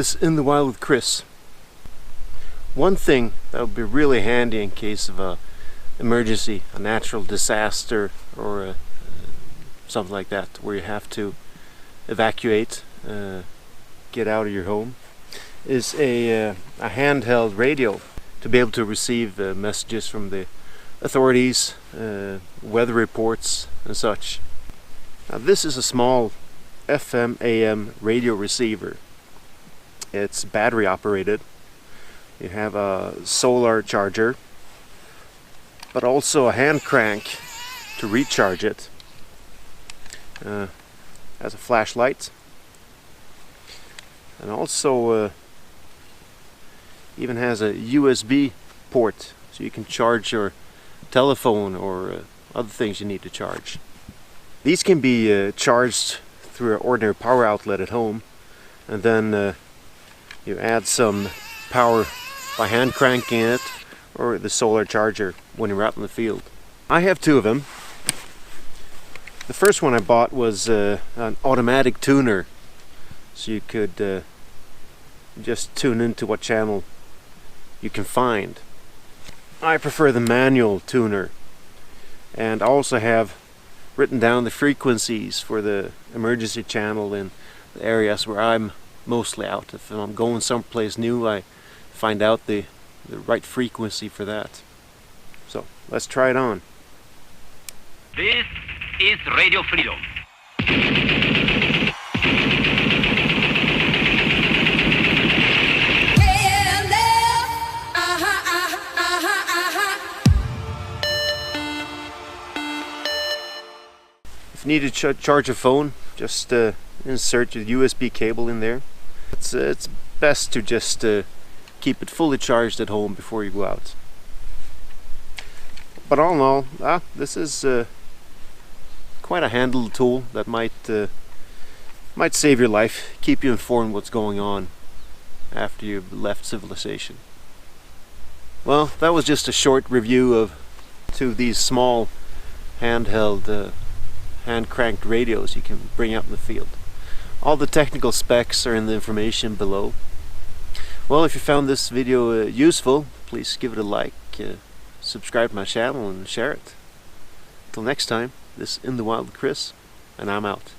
This In the Wild with Chris. One thing that would be really handy in case of a emergency, a natural disaster, or something like that, where you have to evacuate, get out of your home, is a handheld radio to be able to receive messages from the authorities, weather reports and such. Now this is a small FM/AM radio receiver. It's battery operated. You have a solar charger, but also a hand crank to recharge it. Has a flashlight, and also even has a USB port, so you can charge your telephone or other things you need to charge. These can be charged through an ordinary power outlet at home, and then you add some power by hand cranking it, or the solar charger when you're out in the field. I have two of them. The first one I bought was an automatic tuner, so you could just tune into what channel you can find. I prefer the manual tuner, and I also have written down the frequencies for the emergency channel in the areas where I'm mostly out. If I'm going someplace new, I find out the right frequency for that. So let's try it on. This is Radio Freedom. If you need to charge a phone, just insert your USB cable in there. It's best to just keep it fully charged at home before you go out. But all in all, this is quite a handheld tool that might save your life, keep you informed what's going on after you've left civilization. Well, that was just a short review of two of these small handheld hand-cranked radios you can bring out in the field. All the technical specs are in the information below. Well, if you found this video useful, please give it a like, subscribe to my channel and share it. Until next time, this In the Wild with Chris, and I'm out.